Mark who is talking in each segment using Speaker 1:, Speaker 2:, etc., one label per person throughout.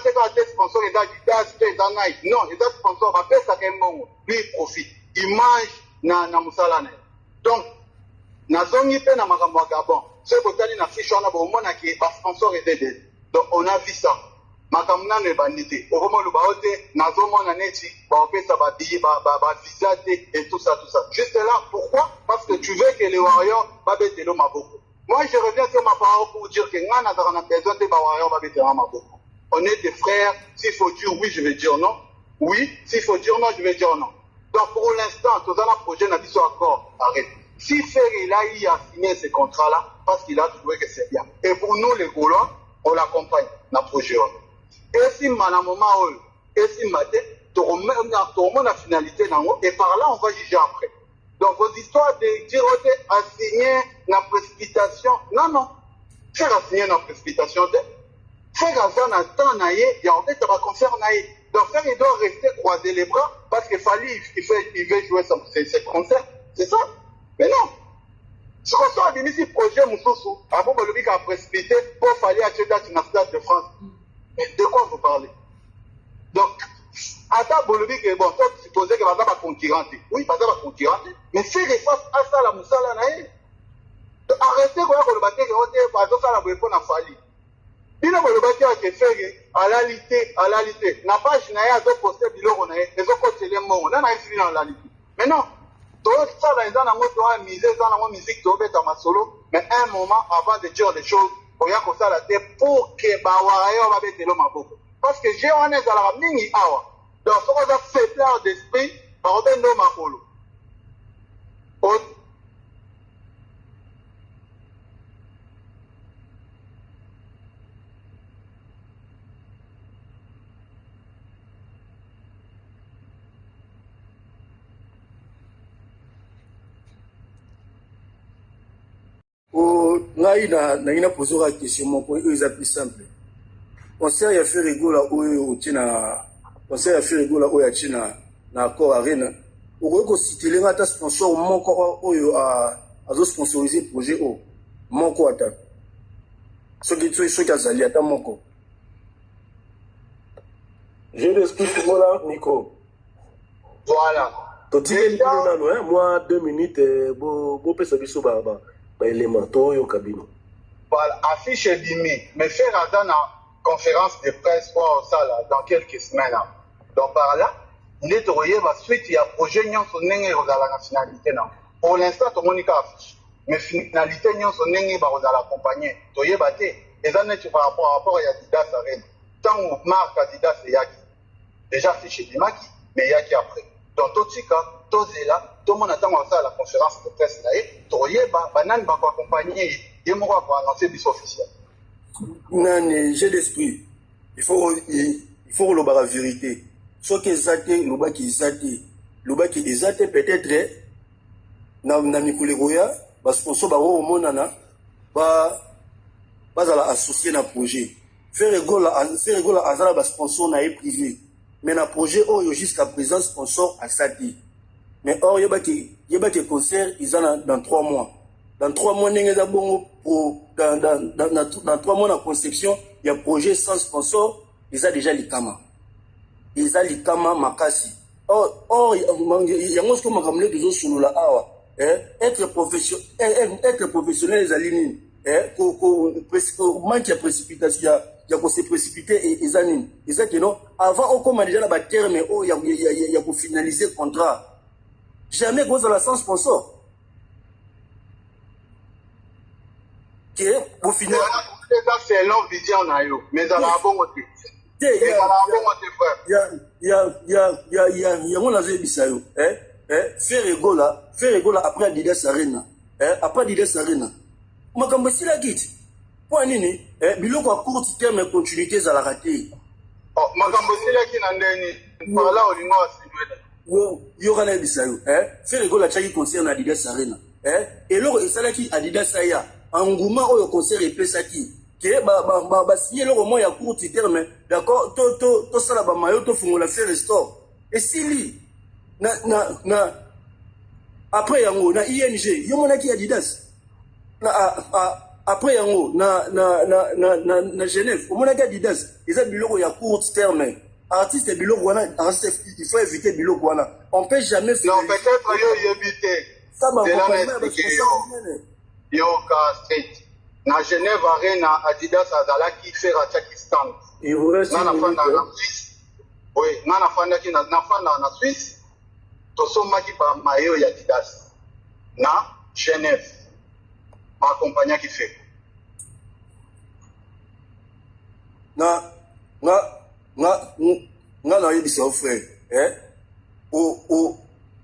Speaker 1: te ka te sponsor et d'Adidas te dans Nike. Non, les sponsors va faire ça qu'un lui il profite. Il mange na musala na. Donc na zongi pe na makambo Gabon. Ce botali na fiche on a bon mona qui ba sponsor et des. Donc on a vu ça. Makambo na ne bandité. Au moment où baote na zomona neti ba opesa ba billet ba visa et tout ça. Juste là, pourquoi? Parce que tu veux que les Warriors va bêter le maboko. Moi je reviens sur ma parole pour dire que ngana on a besoin de ba Warriors va bêter le maboko. On est des frères, s'il faut dire oui, je vais dire non. Oui, s'il faut dire non, je vais dire non. Donc pour l'instant, tout dans le projet n'a dit son accord, arrête. Si Ferry là, il a signé ce contrat-là, parce qu'il a trouvé que c'est bien. Et pour nous, les Gaulois, on l'accompagne dans le projet. Et si Manamoma, et si Maté, tout le monde a finalité, et par là, on va juger après. Donc vos histoires de dire à signer la précipitation, non. Faire à signer la précipitation, faire à ça dans le temps, il y a en fait, ça va concerner. Donc, il doit rester croiser les bras parce qu'il fallait, il veut jouer ses concerts. C'est ça. Mais non. Ce qu'on soit admis si projet Moussoussou, avant que le a précipité pour falloir acheter dans le Stade de France. Mais de quoi vous parlez? Donc, à ta Bolobi, bon, toi, tu supposais que Baza va concurrenter. Oui, Baza va concurrenter. Mais faire face à ça, la Moussala, arrêtez quoi que le bâtiment, Baza, ça, la Bolobi, a fallu. Il a le fait à la lité. N'a pas gêné à ce poste de l'eau, les autres les mots, on a fini dans la lité. Mais non, tout ça, dans la musique, dans la musique, dans ma solo, mais un moment avant de dire des choses, il y a comme ça la tête pour que Bawayo va mettre l'homme à beaucoup. Parce que j'ai un est à la mini awa. Donc, ce qu'on a fait plein d'esprit, par rapport à l'homme à polo.
Speaker 2: Ngai na posé la question moko eza plus simple. Conseil ya faire rigola oyo tina conseil ya faire rigola oyo tina na accord arena. Okoki ko citer nga ta sponsor moko oyo azo sponsoriser projet o moko ata. Soki azali ata moko.
Speaker 3: J'ai l'esprit pour moi Nico.
Speaker 1: Voilà.
Speaker 3: Moi 2 minutes bo pesa biso ba élément to kabino.
Speaker 1: Voilà, affiche Dimi, mais faire dans conférence de presse pour ça là, dans quelques semaines. Donc par là, il est envoyé la suite, il y a projet nyon son nenge dans la nationalité. Pour l'instant, tout le monde affiche. Mais finalité nyon son nenge dans l'accompagner. Toye bate, et ça n'est par rapport à Adidas Arena. Tant que marque Adidas et Yaki. Déjà affiché Dimaki, mais Yaki après. Donc tout ce cas, tout est là, tout le monde attend ça à la conférence de presse là. Toye banan va accompagner. Il faut annoncer bis officiel.
Speaker 2: Non, j'ai l'esprit. Il faut le la vérité. Ce qui est exacté, le qui est exacté peut-être na mikule goya parce qu'on soit au monana ba la associé na projet. Faire rigola azala ba sponsor na privé. Mais na projet oh jusqu'à présent sponsor à Sati. Mais or yeba que concert ils ont dans 3 mois. Dans 3 mois, dans 3 mois de conception, il y a un projet sans sponsor, ils ont déjà l'IKAMA. Ils ont l'IKAMA Makasi. Or, il y a un peu de choses sur la awa. Être professionnel, les alignés. Manque de précipitation, il y a se précipiter et les alignés. Ils ont que non, avant, on commence déjà la terme, mais il y a pour finaliser le contrat. Jamais cause de la sans sponsor. Au final,
Speaker 1: c'est long vision mais ça va bon côté. Il
Speaker 2: y a mon avis bisayo. Faire rigola après Adidas Arena. Après Adidas Arena. Makambo sila kiti. Pour nini? Biloko à court terme continuité za la raté.
Speaker 1: Oh, makambo sila ki na ndeni. Par là olingo asinywe.
Speaker 2: Yo kana bisayo. Faire rigola chaki concert na Adidas Arena. Et loro esala ki Adidas aya. Engouement au concert et pesaki que signer le roman ya court terme d'accord to sala ba mayo to fungola faire restore et si li na après yango na ING yo mona ki Adidas na après yango na Genève au moins Adidas ils ont biloko ya court terme artiste biloko wana artiste il faut éviter biloko wana on peut jamais faire
Speaker 1: non peut-être yo éviter
Speaker 2: ça va
Speaker 1: yo ka street na Genève arena Adidas azalaki faire chaque stand
Speaker 3: il vous reste
Speaker 1: na fanda na Suisse oui na fanda ki na fanda na Suisse tosomaki ba mayo ya Adidas na Genève ma compagnie qui fait
Speaker 2: na yebisa frère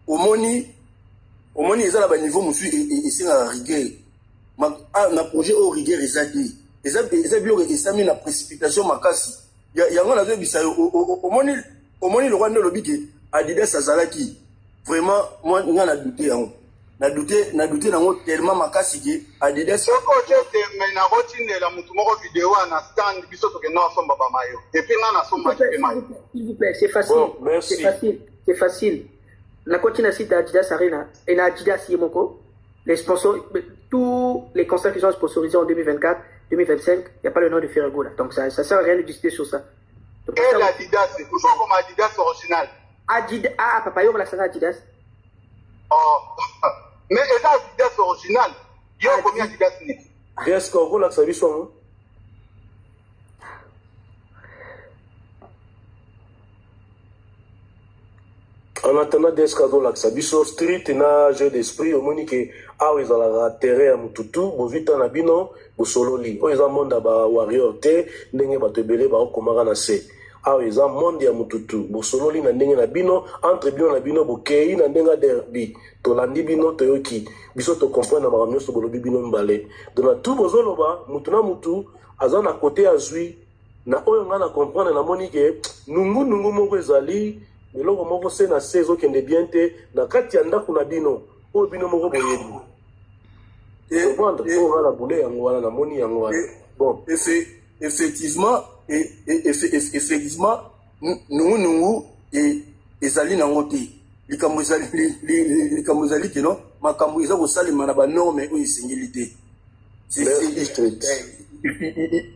Speaker 2: omoni ezala ba niveau mosu esenga rigueur na projet au rigueur ezali eza biloko esami na précipitation makasi yango nazoyebisa yo omoni lokwa nde olobi ke Adidas azalaki vraiment moi nga na douter yango na douter nango tellement makasi ke Adidas
Speaker 1: soko te mais na rotindela mutu moko vidéo na stand biso to ke no somba ba mayo et puis na somba ke mayo
Speaker 4: s'il vous plaît c'est facile bon, c'est facile la continue site Adidas Arena et na Adidas Yemoko les sponsors tous les concerts qui sont sponsorisés en 2024 2025 il n'y a pas le nom de Ferrago là donc ça sert à rien de discuter sur ça donc,
Speaker 1: et l'Adidas c'est toujours comme Adidas original
Speaker 4: Adidas papa yo la Adidas
Speaker 1: oh mais c'est Adidas original yo combien Adidas ni
Speaker 3: est-ce qu'on a sabi son en attendant d'escadron là sabi so street na jeu d'esprit au monique awa ezalaka terrain ya mututu bovita na bino bosololi oyo eza monde ba warrior te ndenge bato ebele baokomaka na se awa eza monde ya mututu bosololi na ndenge na bino entre bino na bino bokei na ndenge derby tolandi bino toyoki biso tocomprendre na makambo nyonso bolobi bino mibale donc na tout bozoloba mutu na mutu aza na kote azwi na oyo nga na comprendre namoni ke nungu moko ezali eloko moko se na se ezokende bien te na kati ya ndako na bino oyo bino moko boyebi oyo nga na bule yango wana namoni yango wana bon
Speaker 2: effectivement nungu ezali nango te likambo ezali te no makambo eza kosalema na banorme oyo esengeli te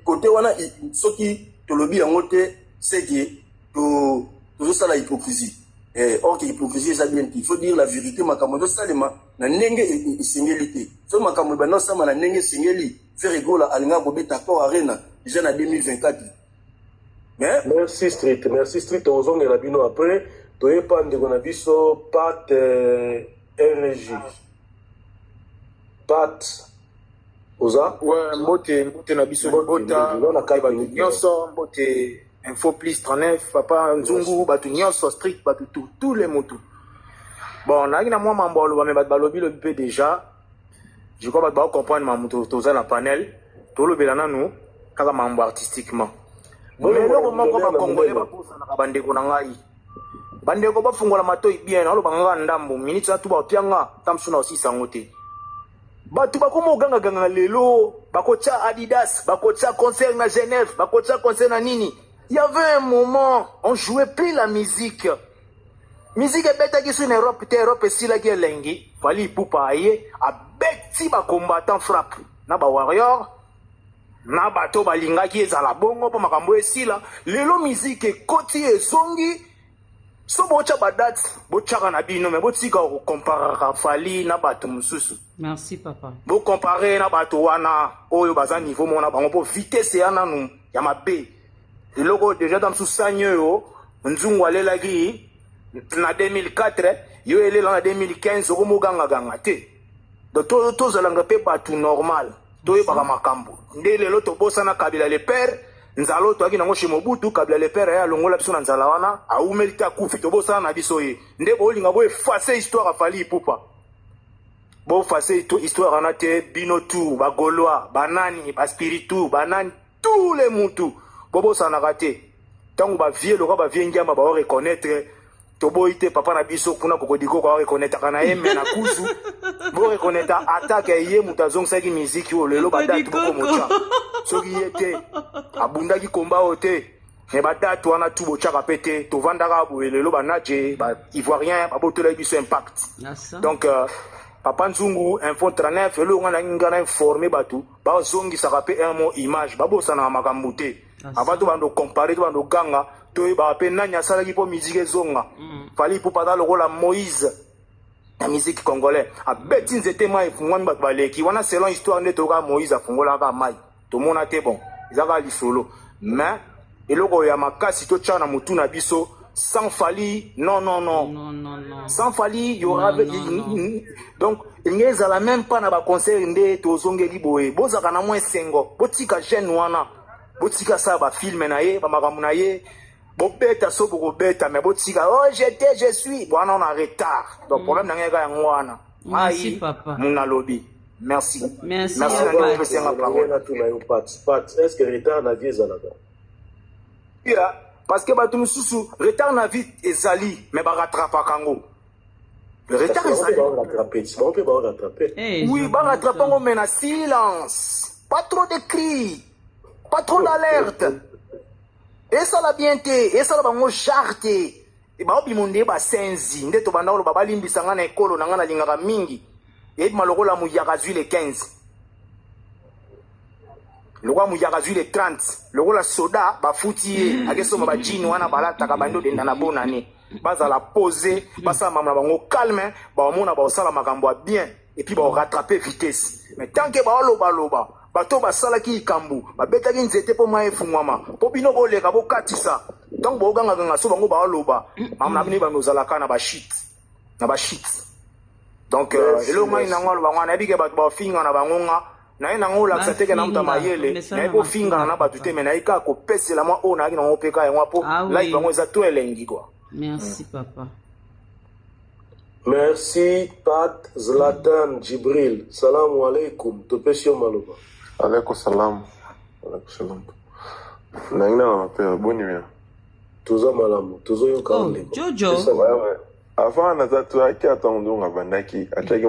Speaker 2: kote wana soki tolobi yango te seke tozosala hypocrisie or que hypocrisie eza bien te il faut dire la vérité makambo ezosalema na ndenge esengeli te so makambo ebanda osama na ndenge esengeli Ferrago alinga kobeta accord arena déjà na 2024
Speaker 3: merci street ozongela bino après toyepa ndeko na biso pat RG pat oza
Speaker 5: mbote na biso bota nyonso mbote info plus 39 papa nzungu bato nyonso street bato tous les motos bon naki na mwa mambo aloba me bato balobi lobi mpe déjà je crois bato baocomprendre mambo toza na panel tolobela nanu kaka mambo artistiquement eloko moko bakongole bakosanaka bandeko na ngai bandeko bafungola matoi bien aloba nga ndambo miniti atu baotianga tamsuna osisango te bato bakoma ogangaganga lelo bakotya Adidas bakotya concert na Genève bakotya concert na nini. Il y avait un moment, on jouait plus la musique. Musique est bête qui sur Europe, Europe est si la guerre lengi. Fallait poupa aye, a bête ba combattant frappe. Na ba warrior, na bato ba linga qui est à la bongo, pa makambo e si la. Lelo musique est koti e zongi. So bocha badat, bocha na bino, mais botika ko comparer Fali na bato mususu.
Speaker 6: Merci papa.
Speaker 5: Bo comparer na bato wana, oyo baza niveau mona bango po vitesse ya nanu, ya mabe. Le logo déjà dans sous-sagneux, Nzungu alelaki na 2004, yo ele en 2015 au Moganga Gangate. Donc tous les pe batu normal, toye baka makambo. Ndele loto bossa na Kabila le père, nzalo to akina ngoshi Mobutu Kabila le père ya longola biso na nzala wana, a umelita kufi to bossa na biso ye. Nde bo linga bo effacer histoire a Fali Ipupa. Bo effacer histoire na te bino tout, ba Gaulois, banani, ba spiritu, banani tous les mutu. Bobo sanakate tangu ba vie loka ba vie ngamba ba reconnaître to boite papa na biso kuna kokodiko ko reconnaître kana yeme na kuzu bo reconnaître attaque ye mutazong saki musique o lelo ba date boko mocha soki yete abundaki komba ote mais ba date wana tu bochaka pété to vandaka bo lelo ba naje ba ivoirien ba botela biso impact donc papa nzungu info 39 elo nga ngana informer batu ba zongi sakape un mot image babosa na makambo te avant to bando comparer to bando ganga to ba pe nanya sala ki po musique zonga fali po pata lokola Moïse la musique congolais a beti nzete mai fungwani batu baleki wana selon histoire nde toka Moïse afungola ka mai to mona te bon izaka li solo mais eloko ya makasi to tchana mutu na biso sans Fali, non. Sans Fali, il y aura... Donc, il n'y a même pas de concert de Tozongeli Boé. Bozaka na moins sengo. Botika jeune wana. Botika ça ba film naye, ba magamunaye. Bobeta so bobeta mais botika oh je suis. Bon on a retard. Donc problème na ngeka ngwana.
Speaker 6: Merci papa.
Speaker 5: Muna lobby. Merci.
Speaker 6: Merci.
Speaker 5: Merci na professeur la parole.
Speaker 3: Est-ce que retard na vie zalaka?
Speaker 5: Yeah. Parce que bato mususu retard na vie ezali mais ba rattraper kango. Le retard ezali.
Speaker 3: On peut pas rattraper.
Speaker 5: Oui, ba rattraper on met na silence. Pas trop de cris. Pas trop d'alerte. Et ça la bien té, et ça la bango charte. Et ba obi monde ba senzi, nde to banda lo baba limbisa ngana ekolo na ngana lingaka mingi. Et maloko la muyaka le 15. Le roi Mouyaka le 30, le roi la soda, ba fouti, a question ba jini wana balata ka bando de na bonne année. Basa la poser, basa mamna bango calme, ba mona ba sala makambo bien et puis ba rattraper vitesse. Mais tant que ba loba, bato ba sala ki kambu, ba beta ki nzete po mai fungwama. Po bino bo leka bo katisa. Donc bo ganga so bango ba loba, mamna bini ba nozala kana ba shit. Na ba shit. Donc elo mai na ngolo ba ngwana bike ba finga na bangonga. Na ina ngola tsateke na mta mayele na ipo finga na batu te mena ika ko pesela mwa ona ki na opeka ya mwapo live bango za to elengi quoi.
Speaker 6: Merci papa.
Speaker 3: Merci Pat Zlatan Jibril. Salamu alaikum. Topesio maloba.
Speaker 7: Alaikum salam. Na ina na mapea boni bien.
Speaker 3: Tuzo malamu. Tuzo yo kaole.
Speaker 6: Jojo.
Speaker 7: Avant na za tu aki atondunga bandaki ataki